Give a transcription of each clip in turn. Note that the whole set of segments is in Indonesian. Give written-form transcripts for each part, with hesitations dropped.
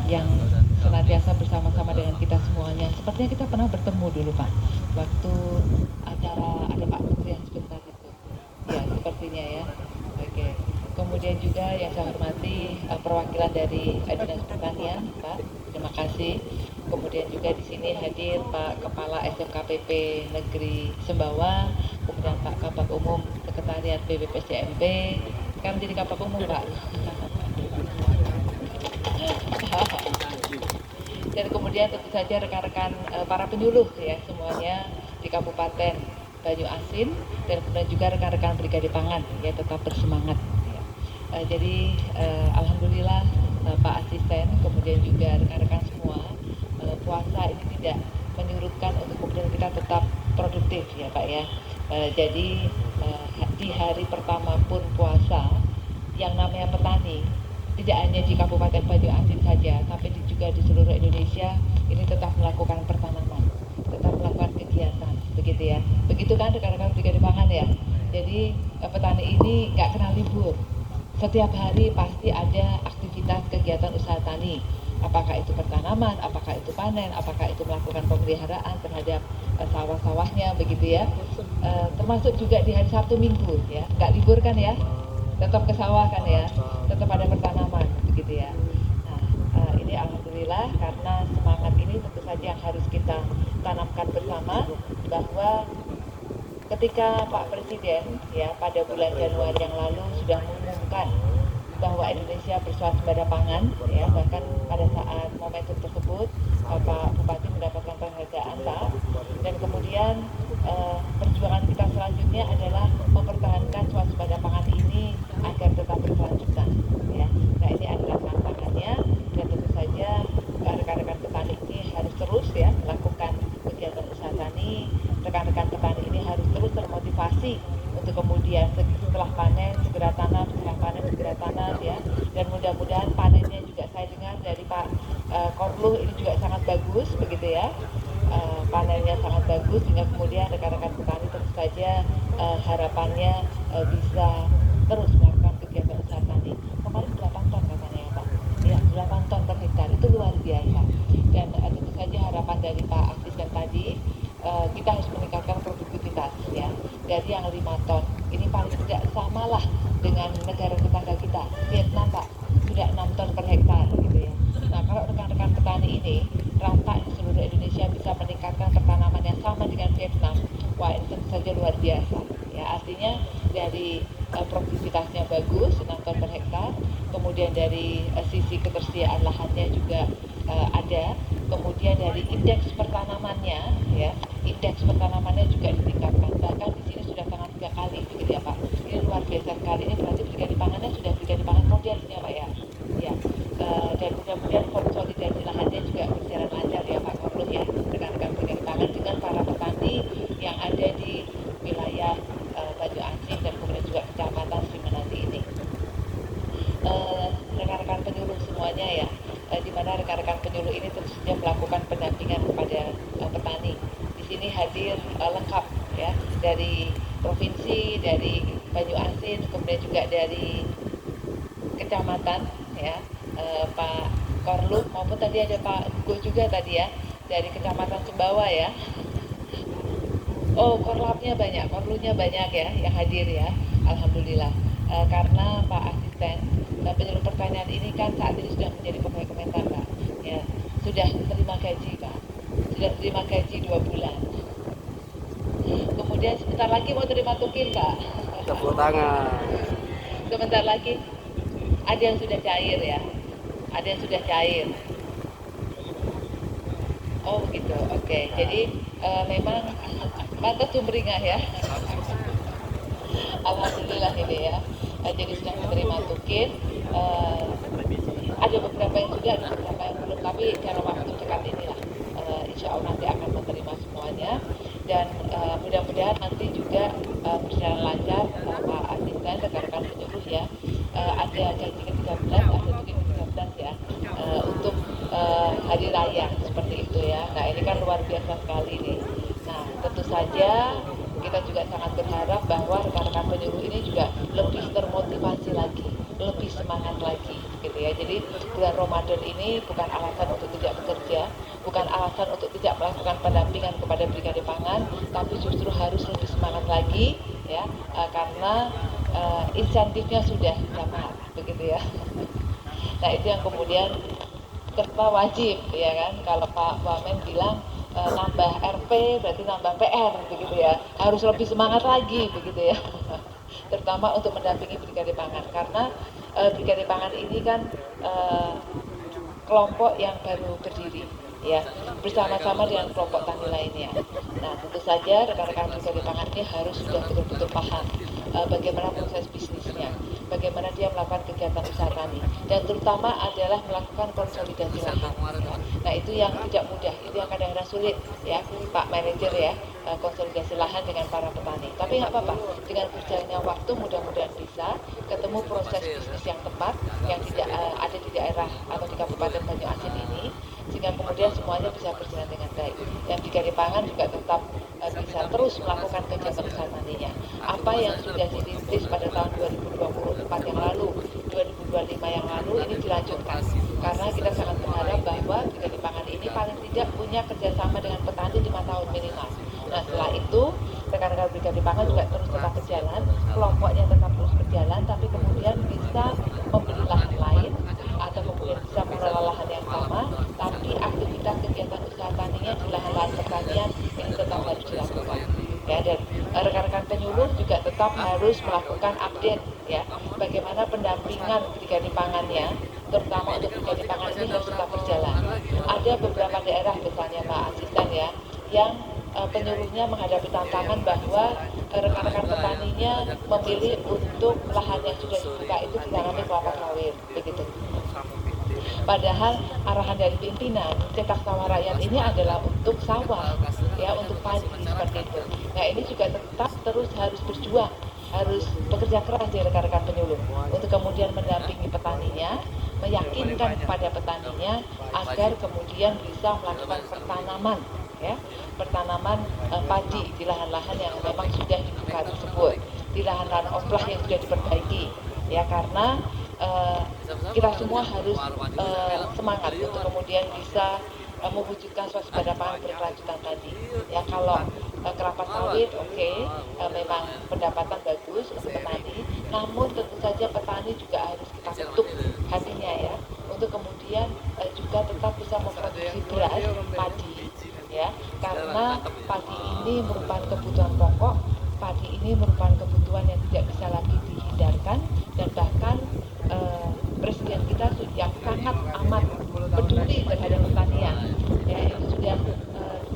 yang senantiasa bersama-sama dengan kita semuanya. Sepertinya kita pernah bertemu dulu Pak, waktu acara ada Pak Menteri yang sebentar itu. Ya, sepertinya ya. Oke. Kemudian juga yang saya hormati perwakilan dari Dinas Pertanian, Pak. Terima kasih. Kemudian juga di sini hadir Pak Kepala SMKPP Negeri Sembawa, kemudian Pak Kabak Umum Sekretariat BBPSDMP. Kan jadi Kabak Umum, Pak. Dan kemudian tentu saja rekan-rekan para penyuluh ya semuanya di Kabupaten Banyu Asin, dan kemudian juga rekan-rekan Brigade Pangan ya tetap bersemangat ya. Jadi alhamdulillah Pak Asisten, kemudian juga rekan-rekan semua, puasa ini tidak menyurutkan untuk kemudian kita tetap produktif ya Pak ya. Jadi di hari pertama pun puasa, yang namanya petani tidak hanya di Kabupaten Banyu Asin saja, tapi juga di seluruh Indonesia ini tetap melakukan pertanaman, tetap melakukan kegiatan, begitu ya. Begitu kan rekan-rekan Brigade Pangan ya. Jadi petani ini nggak kenal libur. Setiap hari pasti ada aktivitas kegiatan usaha tani. Apakah itu pertanaman, apakah itu panen, apakah itu melakukan pemeliharaan terhadap sawah-sawahnya, begitu ya. Termasuk juga di hari Sabtu Minggu ya, nggak libur kan ya, tetap ke sawah kan ya, tetap ada pertanaman begitu ya. Nah, ini alhamdulillah karena semangat ini tentu saja yang harus kita tanamkan bersama, bahwa ketika Pak Presiden ya pada bulan Januari yang lalu sudah mengumumkan bahwa Indonesia berswasembada pangan ya, bahkan pada saat momentum tersebut Pak Bupati mendapatkan penghargaan Pak, dan kemudian perjuangan kita selanjutnya adalah mempertahankan swasembada pangan ini agar tetap berkelanjutan ya. Nah, ini adalah tantangannya, dan tentu saja rekan-rekan petani ini harus terus ya melakukan kegiatan usaha tani. Rekan-rekan petani ini harus terus termotivasi untuk kemudian setelah panen segera tanam, setelah panen segera tanam ya. Dan mudah-mudahan panennya juga saya dengar dari Pak Korluh ini juga sangat bagus begitu ya. Panennya sangat bagus, sehingga kemudian rekan-rekan petani tentu saja harapannya bisa terus melakukan kegiatan usaha tani. Kemarin 8 ton katanya ya Pak. Ya, 8 ton per hektar itu luar biasa. Dan tentu saja harapan dari Pak Asisten tadi, kita harus meningkatkan produktivitas ya, dari yang 5 ton ini paling tidak samalah dengan negara tetangga kita Vietnam Pak, sudah 6 ton per hektar gitu ya. Nah, kalau rekan-rekan petani ini rata di seluruh Indonesia bisa meningkatkan pertanaman yang sama dengan Vietnam, wah ini tentu saja luar biasa ya. Artinya dari produktivitasnya bagus 6 ton per hektar, kemudian dari sisi ketersediaan lahannya juga ada, kemudian dari indeks pertanamannya ya, indeks pertanamannya juga ditingkatkan, bahkan di sini sudah sangat 3 kali begitu ya Pak. Ini luar biasa sekali, ini berarti Brigade Pangannya sudah Brigade Pangan modern ya Pak ya. Ya, dan mudah-mudahan konsolidasi lahannya juga berjalan lancar ya Pak Korluh ya, rekan-rekan Brigade Pangan dengan para petani yang ada di wilayah Banyu Asin dan kemudian juga Kecamatan Simenanti ini. Rekan-rekan penyuluh semuanya ya, di mana rekan-rekan penyuluh ini tentu saja melakukan pendampingan kepada petani. Di sini hadir lengkap ya, dari provinsi, dari Banyu Asin, kemudian juga dari kecamatan ya, Pak Korluh, maupun tadi ada Pak Gugo juga tadi ya, dari Kecamatan Sumbawa ya. Oh, korlapnya banyak, korlunya banyak ya yang hadir ya, alhamdulillah. Karena Pak Asisten penyuluh pertanian ini kan saat ini sudah menjadi pegawai Kementan Pak ya, sudah terima gaji Pak, sudah terima gaji 2 bulan, kemudian sebentar lagi mau terima tukin Pak. Tepuk tangan. Sebentar lagi ada yang sudah cair ya, ada yang sudah cair. Oh begitu, oke. Jadi memang pantas sumringah ya. Alhamdulillah ini ya. Jadi sudah menerima tukin. Ada beberapa yang sudah, ada beberapa yang belum, tapi dalam waktu dekat inilah insya Allah nanti akan menerima semuanya. Dan mudah-mudahan nanti juga berjalan lancar Pak Asisten, rekan-rekan penyuluh ya. Ada gaji ke-13, ada tukin ke-13 ya, untuk hari raya seperti itu ya. Nah ini kan luar biasa sekali nih. Nah tentu saja kita juga sangat berharap bahwa rekan-rekan penyuluh ini juga lebih termotivasi lagi, lebih semangat lagi gitu gitu ya. Jadi bulan Ramadan ini bukan alasan untuk tidak bekerja, bukan alasan untuk tidak melakukan pendampingan kepada Brigade Pangan, tapi justru harus lebih semangat lagi ya, karena insentifnya sudah dapat begitu ya. Nah itu yang kemudian serta wajib ya kan, kalau Pak Wamen bilang nambah RP berarti nambah PR begitu ya, harus lebih semangat lagi begitu ya. Terutama untuk mendampingi Brigade Pangan, karena Brigade Pangan ini kan kelompok yang baru berdiri ya, bersama-sama dengan kelompok tani lainnya. Nah tentu saja rekan-rekan Brigade Pangan ini harus sudah betul-betul paham bagaimana proses bisnisnya, bagaimana dia melakukan kegiatan usaha tani, dan terutama adalah melakukan konsolidasi lahan. Ya. Nah itu yang tidak mudah, itu yang kadang-kadang sulit ya Pak Manajer ya, konsolidasi lahan dengan para petani. Tapi nggak apa-apa, dengan berjalannya waktu mudah-mudahan bisa ketemu proses bisnis yang tepat yang tidak ada di daerah atau di Kabupaten Banyuasin ini, sehingga kemudian semuanya bisa berjalan dengan baik. Dan Brigade Pangan juga tetap bisa terus melakukan kegiatan usaha taninya. Apa yang sudah dirintis pada tahun 2024 yang lalu, 2025 yang lalu ini dilanjutkan. Karena kita sangat berharap bahwa Brigade Pangan ini paling tidak punya kerjasama dengan petani 5 tahun minimal. Nah setelah itu rekan-rekan Brigade Pangan juga terus tetap berjalan, kelompoknya tetap terus berjalan, tapi kemudian bisa membeli lahan lain atau kemudian bisa mengelola lahan yang sama, tapi aktivitas kegiatan usaha taninya di lahan-lahan pertanian ini tetap harus dilakukan. Ya, dan rekan-rekan penyuluh juga tetap harus melakukan update ya, bagaimana pendampingan Brigade Pangannya, terutama untuk Brigade Pangan ini harus tetap berjalan. Ada beberapa daerah misalnya Pak Asisten ya, yang penyuluhnya menghadapi tantangan bahwa rekan-rekan petaninya memilih untuk lahan yang sudah dibuka itu ditanami kelapa sawit begitu. Padahal arahan dari pimpinan cetak sawah rakyat ini adalah untuk sawah ya, untuk padi seperti itu. Nah ini juga tetap terus harus berjuang, harus bekerja keras ya rekan-rekan penyuluh untuk kemudian mendampingi petaninya, meyakinkan kepada petaninya agar kemudian bisa melakukan pertanaman ya, pertanaman padi di lahan-lahan yang memang sudah dibuka tersebut, di lahan-lahan oplah yang sudah diperbaiki ya, karena kita semua harus semangat untuk kemudian bisa mewujudkan swasembada pangan berkelanjutan tadi ya. Kalau kelapa sawit memang pendapatan bagus untuk petani, namun tentu saja petani juga harus kita ketuk hatinya ya, untuk kemudian juga tetap bisa memproduksi beras padi ya, karena padi ini merupakan kebutuhan pokok, padi ini merupakan kebutuhan yang tidak bisa lagi dihindarkan, dan bahkan Presiden kita yang sangat amat peduli terhadap pertanian ya, itu sudah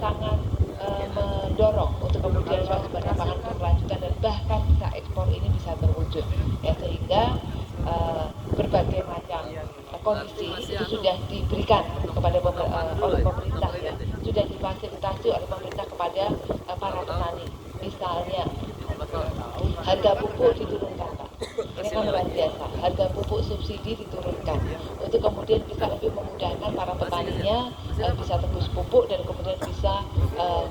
sangat mendorong untuk kemudian swasembada pangan berkelanjutan dan bahkan bisa ekspor ini bisa terwujud ya, sehingga berbagai macam kondisi itu sudah diberikan kepada oleh pemerintah ya, sudah difasilitasi oleh pemerintah kepada para petani. Misalnya harga pupuk diturunkan Pak, ini kan luar biasa, harga pupuk subsidi diturunkan untuk kemudian bisa lebih memudahkan para petaninya bisa tembus pupuk dan kemudian bisa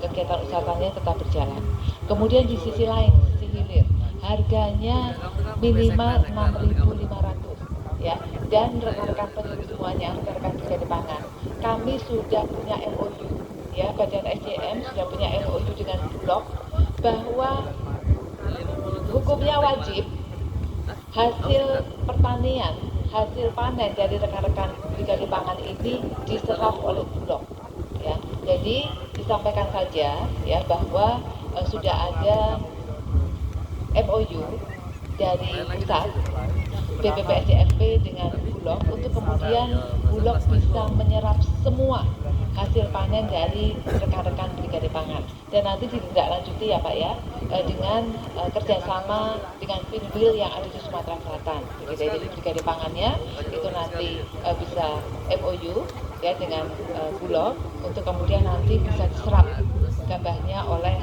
kegiatan usaha taninya tetap berjalan. Kemudian di sisi lain, sisi hilir, harganya minimal 6.500 ya, dan rekan-rekan penyuluh semuanya, rekan-rekan Brigade Pangan, kami sudah punya MOU ya, Badan SDM sudah punya MOU dengan Bulog bahwa hukumnya wajib hasil pertanian, hasil panen dari rekan-rekan Brigade Pangan ini diserap oleh Bulog ya. Jadi disampaikan saja ya bahwa sudah ada MOU dari pusat BPPSDMP dengan Bulog untuk kemudian Bulog bisa menyerap semua hasil panen dari rekan-rekan Brigade Pangan, dan nanti ditindaklanjuti ya Pak ya, dengan kerjasama dengan Pinwil yang ada di Sumatera Selatan. Jadi Brigade Pangannya itu nanti bisa MOU ya dengan Bulog untuk kemudian nanti bisa diserap gabahnya oleh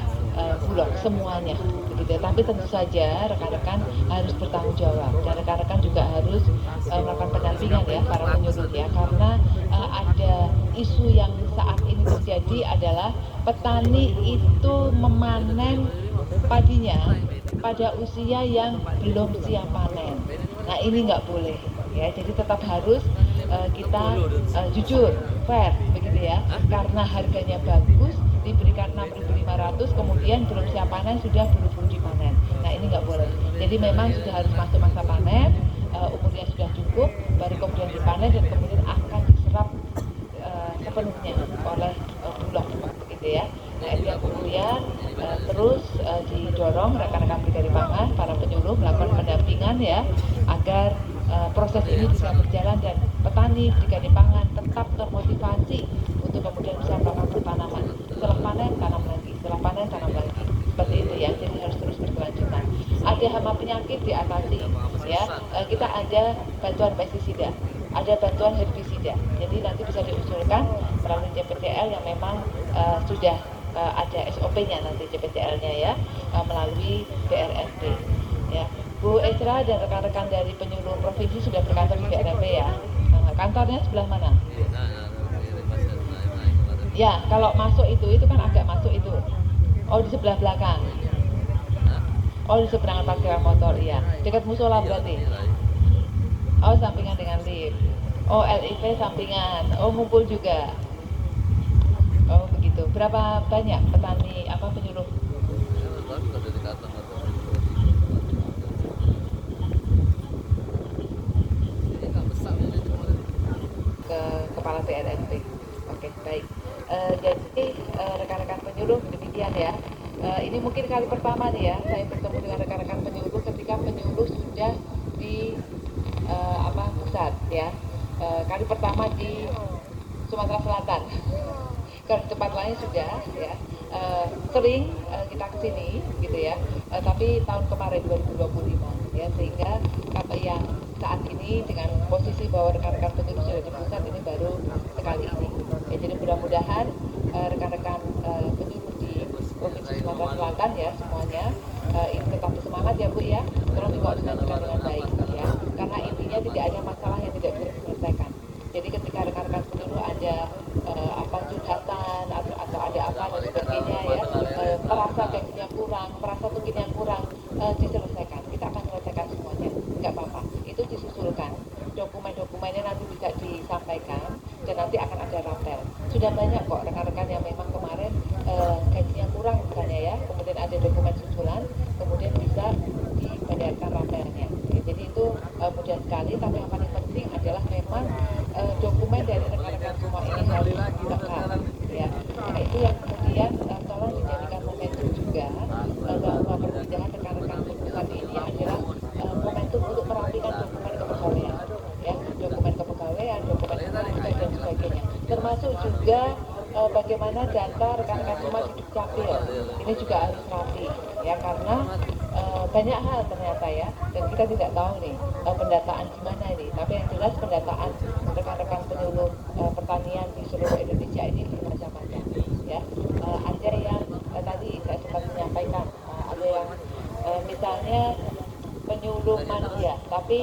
Bulog semuanya begitu. Tapi tentu saja rekan-rekan harus bertanggung jawab, dan rekan-rekan juga harus melakukan pendampingan ya para penyuluh ya, karena ada isu yang saat ini terjadi adalah petani itu memanen padinya pada usia yang belum siap panen. Nah ini nggak boleh ya. Jadi tetap harus kita jujur, fair begitu ya. Karena harganya bagus, diberikan 6.500, kemudian belum siap panen sudah buru-buru dipanen. Nah ini nggak boleh. Jadi memang sudah harus masuk masa panen, umurnya sudah cukup, baru kemudian dipanen dan kemudian akan diserap sepenuhnya oleh Bulog gitu ya. Nah itu yang kemudian terus didorong rekan-rekan Brigade Pangan, para penyuluh melakukan pendampingan ya, agar proses ini bisa berjalan dan petani Brigade Pangan tetap termotivasi untuk kemudian bisa melakukan tanaman. Setelah panen tanam lagi, setelah panen tanam lagi. Seperti itu ya, jadi harus terus berkelanjutan. Ada hama penyakit diatasi ya, kita ada bantuan pestisida, ada bantuan herbisida. Jadi nanti bisa diusulkan melalui CPTL yang memang sudah ada SOP-nya nanti CPTL-nya ya, melalui BRFP ya. Bu Esra dan rekan-rekan dari penyuluh provinsi sudah berkantor di BRFP ya. Kantornya sebelah mana? Ya, kalau masuk itu kan agak masuk itu. Oh, di sebelah belakang. Oh, di seberangan parkiran motor, iya. Dekat musola berarti. Oh, sampingan dengan lift. Oh, LIV sampingan. Oh, ngumpul juga. Oh, begitu. Berapa banyak petani penyuluh? Ke kepala BRFP. Oke, baik. Jadi rekan-rekan penyuluh demikian ya. Ini mungkin kali pertama nih ya saya bertemu dengan rekan-rekan penyuluh ketika penyuluh sudah di pusat ya. Kali pertama di Sumatera Selatan. Kalau di tempat lain sudah ya. Sering kita kesini gitu ya. Tapi tahun kemarin 2025 ya, sehingga yang saat ini dengan posisi bahwa rekan-rekan penyuluh sudah di pusat ini baru sekali ini. Ya, jadi mudah-mudahan rekan-rekan penyuluh di Provinsi Sumatera Selatan ya semuanya ini tetap semangat ya Bu ya, tolong dikoordinasikan dengan baik ya, karena intinya tidak ada masalah yang tidak bisa diselesaikan. Jadi ketika rekan-rekan penyuluh ada curhatan atau ada apa dan sebagainya ya, merasa gajinya kurang, merasa tukinnya kurang, diselesaikan. Kita akan selesaikan semuanya, nggak apa-apa. Itu disusulkan, dokumen-dokumennya nanti bisa disampaikan dan nanti akan ada rapel. Sudah banyak kok rekan-rekan yang memang kemarin gajinya kurang misalnya ya, kemudian ada dokumen susulan, kemudian bisa dibayarkan rapelnya. Ya, jadi itu mudah sekali, tapi yang paling penting adalah memang dokumen dari rekan-rekan semua ini harus lengkap ya. Nah itu yang kemudian tolong dijadikan momentum juga bahwa perbincangan rekan-rekan pusat ini adalah momentum untuk merapikan dokumen kepegawaian ya, dokumen kepegawaian, dokumen kependudukan dan sebagainya, termasuk juga bagaimana data rekan-rekan semua di Dukcapil ini juga harus rapi ya, karena banyak hal ternyata ya, dan kita tidak tahu nih pendataan gimana ini, tapi yang jelas pendataan rekan-rekan penyuluh pertanian di seluruh Indonesia ini bermacam-macam ya. Ada yang tadi saya sempat menyampaikan, ada yang misalnya penyuluh manja tapi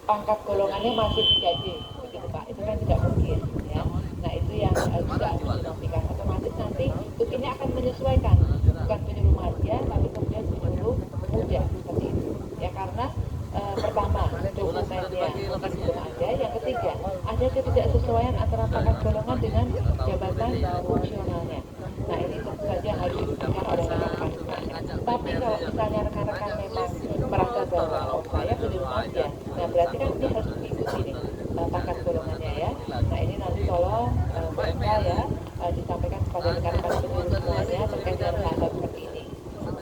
pangkat golongannya masih 3D begitu Pak, itu kan tidak mungkin ya. Nah itu yang juga harus dinafikan, otomatis nanti tukinnya akan menyesuaikan, bukan penyuluh manja tapi kemudian penyuluh muda seperti itu ya, karena pertama dokumennya belum ada, yang ketiga ada ketidaksesuaian antara pangkat golongan dengan jabatan fungsionalnya. Nah ini tentu saja harus dibuktikan oleh rekan-rekan semuanya. Tapi kalau misalnya rekan-rekan memang merasa bahwa oh saya penyuluh manja, nah berarti kan ini harus diikuti nih pangkat golongannya ya. Nah ini nanti tolong mereka ya disampaikan kepada rekan-rekan penyuluh semuanya terkait dengan hal-hal seperti ini.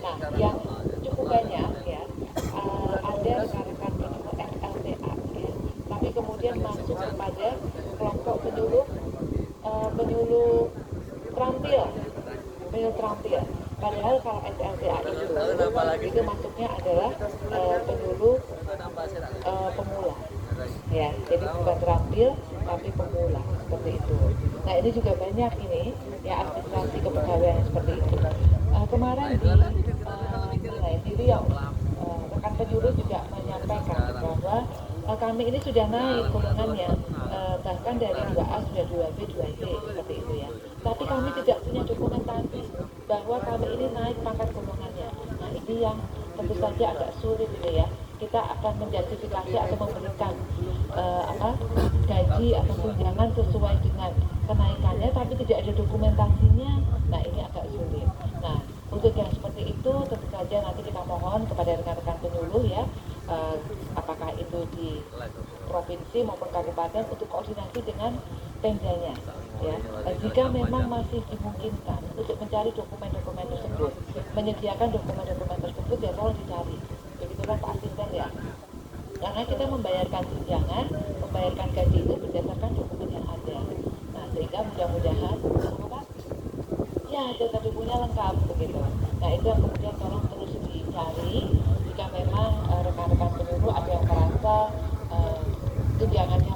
Nah yang cukup banyak ya, ada rekan-rekan penyuluh FLTA ya, tapi kemudian masuk kepada kelompok penyuluh penyuluh terampil. Padahal kalau SLTA itu masuknya adalah penyuluh pemula ya, jadi bukan terampil tapi pemula seperti itu. Nah ini juga banyak ini ya, administrasi kepegawaian seperti itu. Kemarin di Riau rekan penyuluh juga menyampaikan bahwa kami ini sudah naik golongannya, bahkan dari 2A sudah 2B, 2C seperti itu ya. Tapi kami tidak punya dokumentasi bahwa kami ini naik pangkat golongannya. Nah ini yang tentu saja agak sulit ini ya. kita akan menjustifikasi atau memberikan gaji atau tunjangan sesuai dengan kenaikannya, tapi tidak ada dokumentasinya. Nah, ini agak sulit. Nah, untuk yang seperti itu tentu saja nanti kita mohon kepada rekan-rekan penyuluh ya, apakah itu di provinsi maupun kabupaten untuk koordinasi dengan Pemdanya ya. Jika memang masih dimungkinkan untuk mencari dokumen-dokumen tersebut, menyediakan dokumen-dokumen tersebut ya tolong dicari. Begitulah Pak Asisten ya. Karena kita membayarkan tunjangan, membayarkan gaji itu berdasarkan dokumen yang ada. Nah, sehingga mudah-mudahan apa? Ya, data bukunya lengkap begitu. Nah, itu yang kemudian tolong terus dicari. Jika memang rekan-rekan penyuluh ada yang merasa tunjangannya